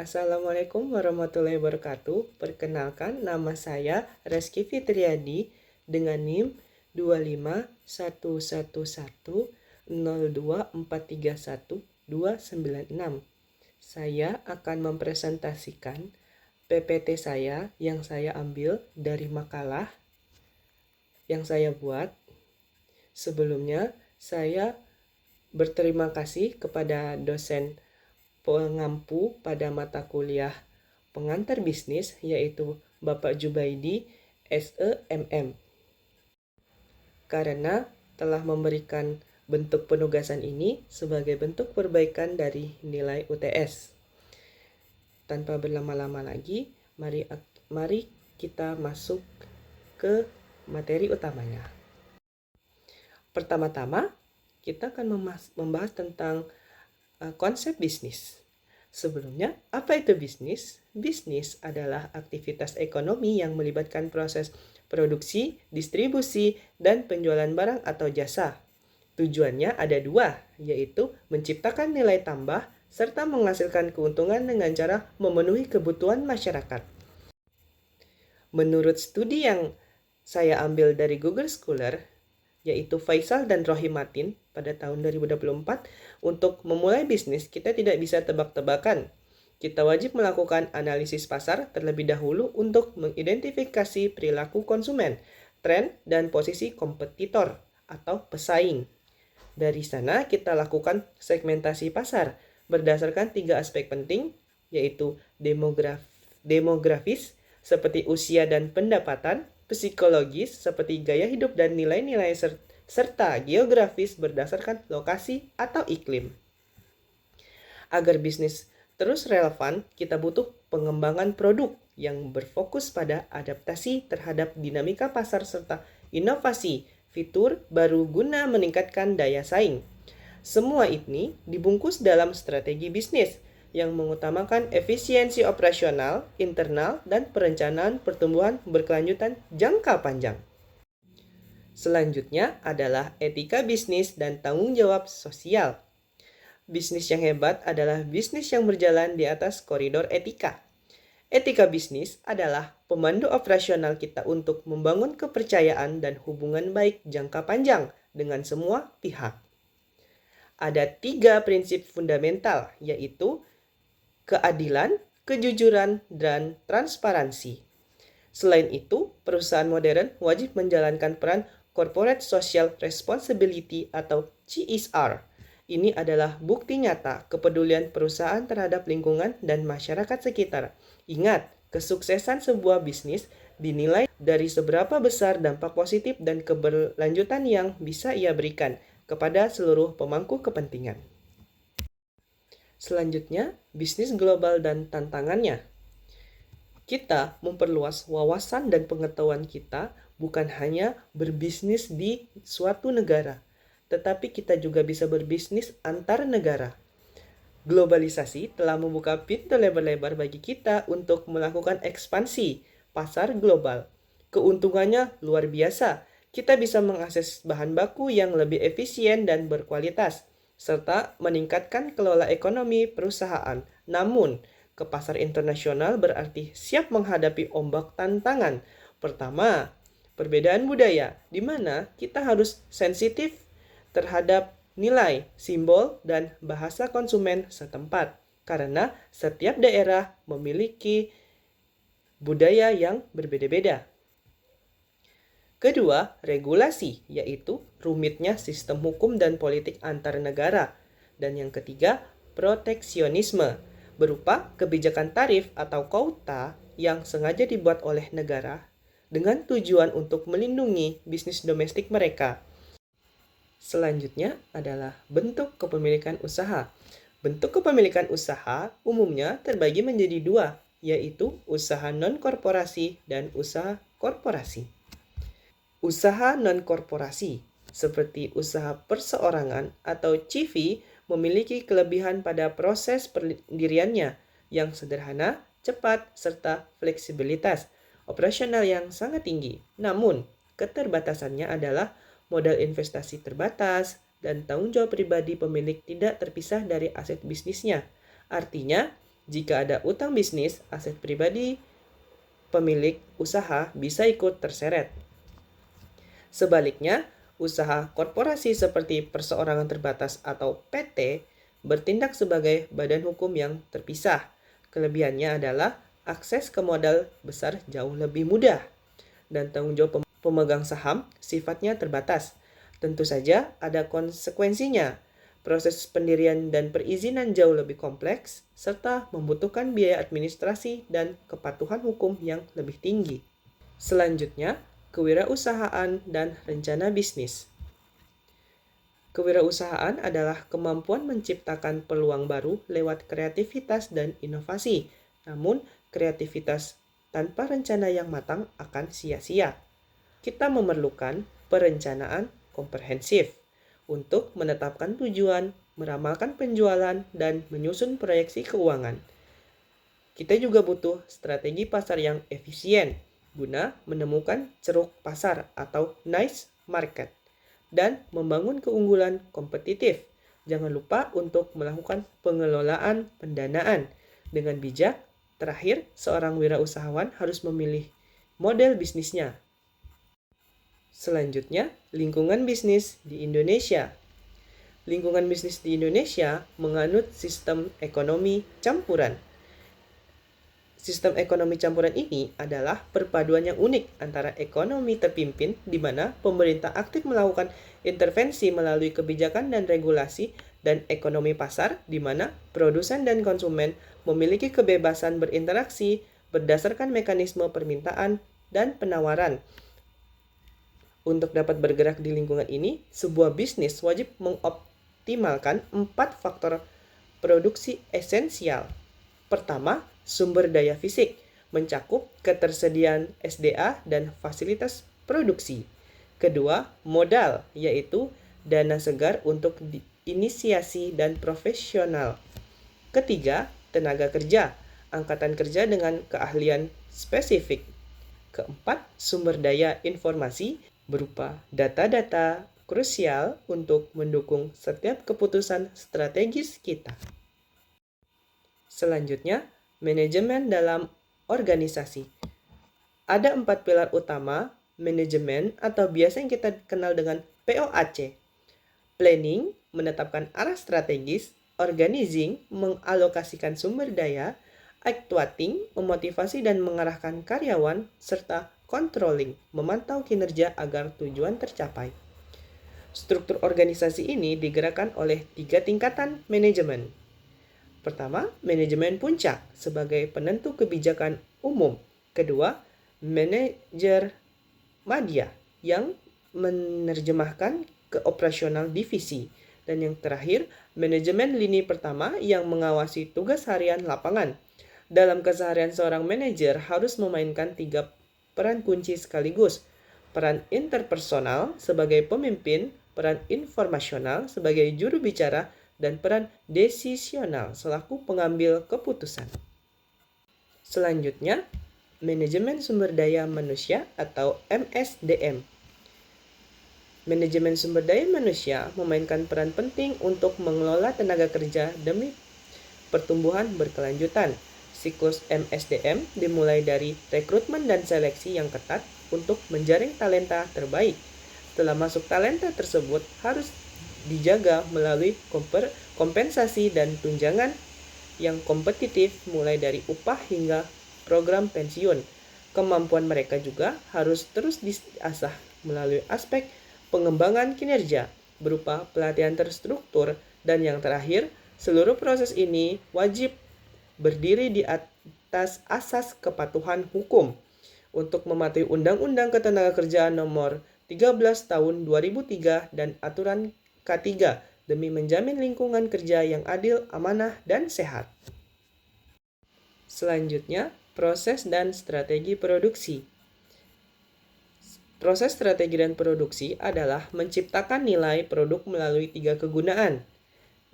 Assalamualaikum warahmatullahi wabarakatuh. Perkenalkan, nama saya Reski Fitriadi dengan NIM 2511102431296. Saya akan mempresentasikan PPT saya yang saya ambil dari makalah yang saya buat. Sebelumnya, saya berterima kasih kepada dosen pengampu pada mata kuliah pengantar bisnis, yaitu Bapak Jubaidi SEMM, karena telah memberikan bentuk penugasan ini sebagai bentuk perbaikan dari nilai UTS. Tanpa berlama-lama lagi, mari kita masuk ke materi utamanya. Pertama-tama, kita akan membahas tentang konsep bisnis. Sebelumnya, apa itu bisnis? Bisnis adalah aktivitas ekonomi yang melibatkan proses produksi, distribusi, dan penjualan barang atau jasa. Tujuannya ada dua, yaitu menciptakan nilai tambah serta menghasilkan keuntungan dengan cara memenuhi kebutuhan masyarakat. Menurut studi yang saya ambil dari Google Scholar, yaitu Faisal dan Rohimatin pada tahun 2024, untuk memulai bisnis kita tidak bisa tebak-tebakan. Kita wajib melakukan analisis pasar terlebih dahulu untuk mengidentifikasi perilaku konsumen, tren, dan posisi kompetitor atau pesaing. Dari sana kita lakukan segmentasi pasar berdasarkan 3 aspek penting, yaitu demografis seperti usia dan pendapatan, psikologis seperti gaya hidup dan nilai-nilai serta geografis berdasarkan lokasi atau iklim. Agar bisnis terus relevan, kita butuh pengembangan produk yang berfokus pada adaptasi terhadap dinamika pasar serta inovasi fitur baru guna meningkatkan daya saing. Semua ini dibungkus dalam strategi bisnis yang mengutamakan efisiensi operasional, internal, dan perencanaan pertumbuhan berkelanjutan jangka panjang. Selanjutnya adalah etika bisnis dan tanggung jawab sosial. Bisnis yang hebat adalah bisnis yang berjalan di atas koridor etika. Etika bisnis adalah pemandu operasional kita untuk membangun kepercayaan dan hubungan baik jangka panjang dengan semua pihak. Ada 3 prinsip fundamental, yaitu keadilan, kejujuran, dan transparansi. Selain itu, perusahaan modern wajib menjalankan peran Corporate Social Responsibility atau CSR. Ini adalah bukti nyata kepedulian perusahaan terhadap lingkungan dan masyarakat sekitar. Ingat, kesuksesan sebuah bisnis dinilai dari seberapa besar dampak positif dan keberlanjutan yang bisa ia berikan kepada seluruh pemangku kepentingan. Selanjutnya, bisnis global dan tantangannya. Kita memperluas wawasan dan pengetahuan kita bukan hanya berbisnis di suatu negara, tetapi kita juga bisa berbisnis antar negara. Globalisasi telah membuka pintu lebar-lebar bagi kita untuk melakukan ekspansi pasar global. Keuntungannya luar biasa. Kita bisa mengakses bahan baku yang lebih efisien dan berkualitas, serta meningkatkan kelola ekonomi perusahaan. Namun, ke pasar internasional berarti siap menghadapi ombak tantangan. Pertama, perbedaan budaya, di mana kita harus sensitif terhadap nilai, simbol, dan bahasa konsumen setempat. Karena setiap daerah memiliki budaya yang berbeda-beda. Kedua, regulasi, yaitu rumitnya sistem hukum dan politik antar negara. Dan yang ketiga, proteksionisme, berupa kebijakan tarif atau quota yang sengaja dibuat oleh negara dengan tujuan untuk melindungi bisnis domestik mereka. Selanjutnya adalah bentuk kepemilikan usaha. Bentuk kepemilikan usaha umumnya terbagi menjadi 2, yaitu usaha non-korporasi dan usaha korporasi. Usaha non-korporasi, seperti usaha perseorangan atau CV, memiliki kelebihan pada proses pendiriannya yang sederhana, cepat, serta fleksibilitas operasional yang sangat tinggi. Namun, keterbatasannya adalah modal investasi terbatas dan tanggung jawab pribadi pemilik tidak terpisah dari aset bisnisnya. Artinya, Jika ada utang bisnis, aset pribadi pemilik usaha bisa ikut terseret. Sebaliknya, usaha korporasi seperti perseorangan terbatas atau PT bertindak sebagai badan hukum yang terpisah. Kelebihannya adalah akses ke modal besar jauh lebih mudah dan tanggung jawab pemegang saham sifatnya terbatas. Tentu saja ada konsekuensinya. Proses pendirian dan perizinan jauh lebih kompleks, serta membutuhkan biaya administrasi dan kepatuhan hukum yang lebih tinggi. Selanjutnya, kewirausahaan dan rencana bisnis. Kewirausahaan adalah kemampuan menciptakan peluang baru lewat kreativitas dan inovasi. Namun, kreativitas tanpa rencana yang matang akan sia-sia. Kita memerlukan perencanaan komprehensif untuk menetapkan tujuan, meramalkan penjualan, dan menyusun proyeksi keuangan. Kita juga butuh strategi pasar yang efisien guna menemukan ceruk pasar atau niche market dan membangun keunggulan kompetitif. Jangan lupa untuk melakukan pengelolaan pendanaan dengan bijak. Terakhir, seorang wirausahawan harus memilih model bisnisnya. Selanjutnya, lingkungan bisnis di Indonesia. Lingkungan bisnis di Indonesia menganut sistem ekonomi campuran. Sistem ekonomi campuran ini adalah perpaduan yang unik antara ekonomi terpimpin, di mana pemerintah aktif melakukan intervensi melalui kebijakan dan regulasi, dan ekonomi pasar, di mana produsen dan konsumen memiliki kebebasan berinteraksi berdasarkan mekanisme permintaan dan penawaran. Untuk dapat bergerak di lingkungan ini, sebuah bisnis wajib mengoptimalkan 4 faktor produksi esensial. Pertama, sumber daya fisik, mencakup ketersediaan SDA dan fasilitas produksi. Kedua, modal, yaitu dana segar untuk inisiasi dan profesional. Ketiga, tenaga kerja, angkatan kerja dengan keahlian spesifik. Keempat, sumber daya informasi berupa data-data krusial untuk mendukung setiap keputusan strategis kita. Selanjutnya, manajemen dalam organisasi. Ada 4 pilar utama manajemen atau biasa yang kita kenal dengan POAC. Planning, menetapkan arah strategis. Organizing, mengalokasikan sumber daya. Actuating, memotivasi dan mengarahkan karyawan. Serta controlling, memantau kinerja agar tujuan tercapai. Struktur organisasi ini digerakkan oleh 3 tingkatan manajemen. Pertama, manajemen puncak sebagai penentu kebijakan umum. Kedua, manajer madya yang menerjemahkan ke operasional divisi. Dan yang terakhir, manajemen lini pertama yang mengawasi tugas harian lapangan. Dalam keseharian seorang manajer harus memainkan 3 peran kunci sekaligus. Peran interpersonal sebagai pemimpin, peran informasional sebagai juru bicara, dan peran desisional selaku pengambil keputusan. Selanjutnya, manajemen sumber daya manusia atau MSDM. Manajemen sumber daya manusia memainkan peran penting untuk mengelola tenaga kerja demi pertumbuhan berkelanjutan. Siklus MSDM dimulai dari rekrutmen dan seleksi yang ketat untuk menjaring talenta terbaik. Setelah masuk, talenta tersebut harus dijaga melalui kompensasi dan tunjangan yang kompetitif mulai dari upah hingga program pensiun. Kemampuan mereka juga harus terus diasah melalui aspek pengembangan kinerja berupa pelatihan terstruktur, dan yang terakhir, seluruh proses ini wajib berdiri di atas asas kepatuhan hukum untuk mematuhi Undang-Undang Ketenagakerjaan Nomor 13 Tahun 2003 dan Aturan K3 demi menjamin lingkungan kerja yang adil, amanah, dan sehat. Selanjutnya, proses dan strategi produksi. Proses strategi dan produksi adalah menciptakan nilai produk melalui 3 kegunaan,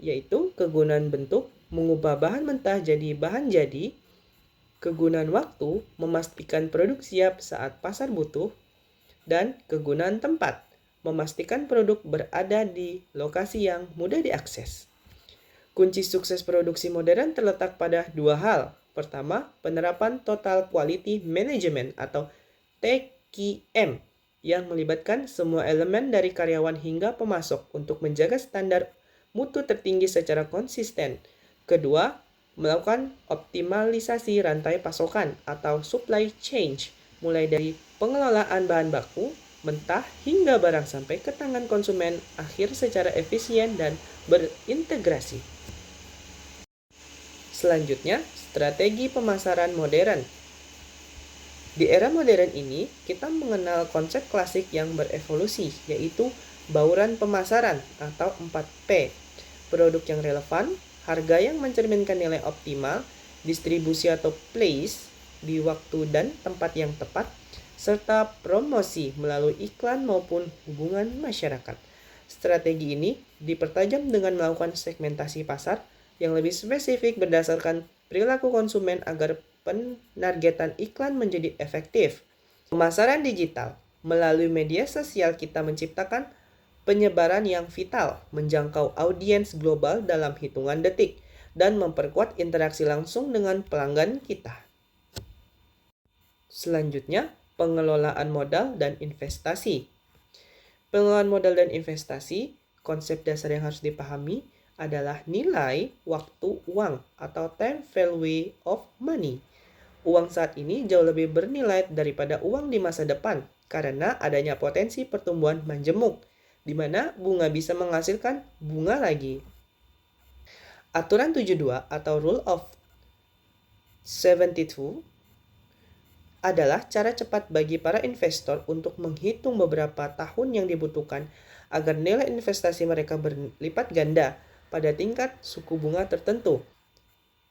yaitu kegunaan bentuk, mengubah bahan mentah jadi bahan jadi, kegunaan waktu, memastikan produk siap saat pasar butuh, dan kegunaan tempat, memastikan produk berada di lokasi yang mudah diakses. Kunci sukses produksi modern terletak pada dua hal. Pertama, penerapan Total Quality Management atau TQM yang melibatkan semua elemen dari karyawan hingga pemasok untuk menjaga standar mutu tertinggi secara konsisten. Kedua, melakukan optimalisasi rantai pasokan atau supply chain, mulai dari pengelolaan bahan baku, mentah, hingga barang sampai ke tangan konsumen akhir secara efisien dan berintegrasi. Selanjutnya, strategi pemasaran modern. Di era modern ini, kita mengenal konsep klasik yang berevolusi, yaitu bauran pemasaran atau 4P. Produk yang relevan, harga yang mencerminkan nilai optimal, distribusi atau place di waktu dan tempat yang tepat, serta promosi melalui iklan maupun hubungan masyarakat. Strategi ini dipertajam dengan melakukan segmentasi pasar yang lebih spesifik berdasarkan perilaku konsumen agar penargetan iklan menjadi efektif. Pemasaran digital. Melalui media sosial kita menciptakan penyebaran yang vital, menjangkau audiens global dalam hitungan detik, dan memperkuat interaksi langsung dengan pelanggan kita. Selanjutnya, pengelolaan modal dan investasi. Pengelolaan modal dan investasi, konsep dasar yang harus dipahami adalah nilai waktu uang atau time value of money. Uang saat ini jauh lebih bernilai daripada uang di masa depan karena adanya potensi pertumbuhan majemuk, di mana bunga bisa menghasilkan bunga lagi. Aturan 72 atau Rule of 72 adalah cara cepat bagi para investor untuk menghitung beberapa tahun yang dibutuhkan agar nilai investasi mereka berlipat ganda pada tingkat suku bunga tertentu.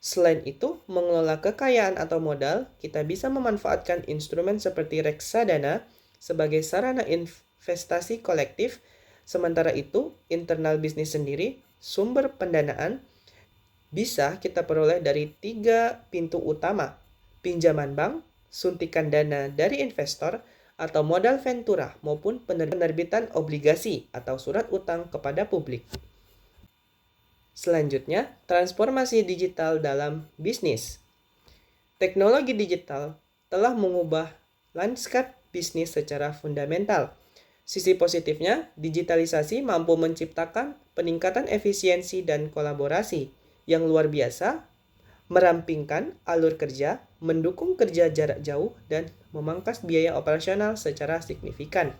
Selain itu, mengelola kekayaan atau modal, kita bisa memanfaatkan instrumen seperti reksadana sebagai sarana investasi kolektif. Sementara itu, internal bisnis sendiri, sumber pendanaan, bisa kita peroleh dari 3 pintu utama: pinjaman bank, suntikan dana dari investor, atau modal ventura maupun penerbitan obligasi atau surat utang kepada publik. Selanjutnya, transformasi digital dalam bisnis. Teknologi digital telah mengubah lanskap bisnis secara fundamental. Sisi positifnya, digitalisasi mampu menciptakan peningkatan efisiensi dan kolaborasi yang luar biasa, merampingkan alur kerja, mendukung kerja jarak jauh, dan memangkas biaya operasional secara signifikan.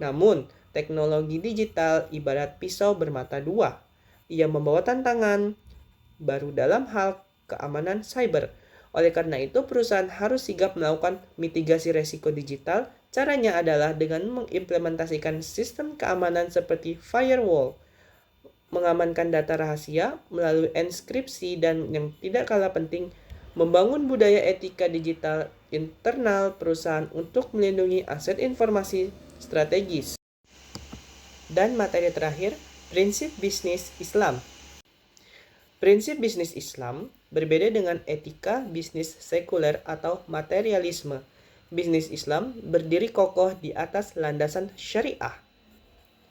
Namun, teknologi digital ibarat pisau bermata dua. Ia membawa tantangan baru dalam hal keamanan cyber. Oleh karena itu, perusahaan harus sigap melakukan mitigasi resiko digital. Caranya adalah dengan mengimplementasikan sistem keamanan seperti firewall, mengamankan data rahasia melalui enskripsi, dan yang tidak kalah penting, membangun budaya etika digital internal perusahaan untuk melindungi aset informasi strategis. Dan materi terakhir, prinsip bisnis Islam. Prinsip bisnis Islam berbeda dengan etika bisnis sekuler atau materialisme. Bisnis Islam berdiri kokoh di atas landasan syariah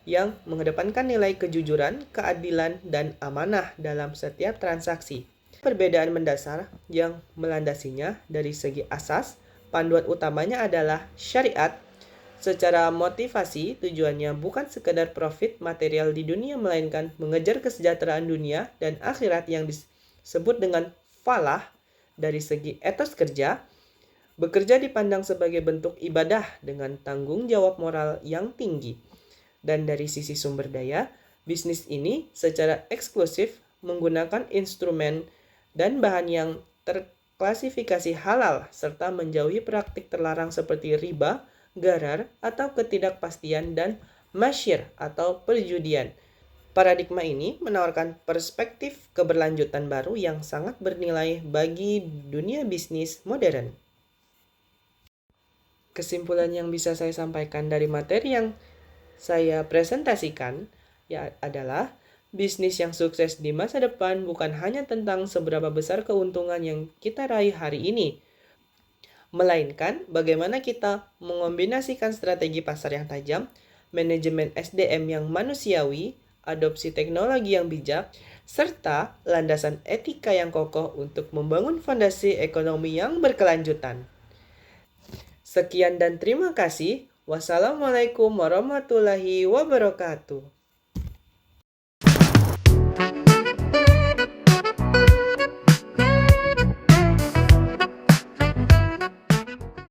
yang mengedepankan nilai kejujuran, keadilan, dan amanah dalam setiap transaksi. Perbedaan mendasar yang melandasinya dari segi asas, panduan utamanya adalah syariat. Secara motivasi, tujuannya bukan sekedar profit material di dunia, melainkan mengejar kesejahteraan dunia dan akhirat yang disebut dengan falah. Dari segi etos kerja, bekerja dipandang sebagai bentuk ibadah dengan tanggung jawab moral yang tinggi. Dan dari sisi sumber daya, bisnis ini secara eksklusif menggunakan instrumen dan bahan yang terklasifikasi halal, serta menjauhi praktik terlarang seperti riba, gharar atau ketidakpastian, dan masyir atau perjudian. Paradigma ini menawarkan perspektif keberlanjutan baru yang sangat bernilai bagi dunia bisnis modern. Kesimpulan yang bisa saya sampaikan dari materi yang saya presentasikan adalah bisnis yang sukses di masa depan bukan hanya tentang seberapa besar keuntungan yang kita raih hari ini, melainkan bagaimana kita mengombinasikan strategi pasar yang tajam, manajemen SDM yang manusiawi, adopsi teknologi yang bijak, serta landasan etika yang kokoh untuk membangun fondasi ekonomi yang berkelanjutan. Sekian dan terima kasih. Wassalamualaikum warahmatullahi wabarakatuh.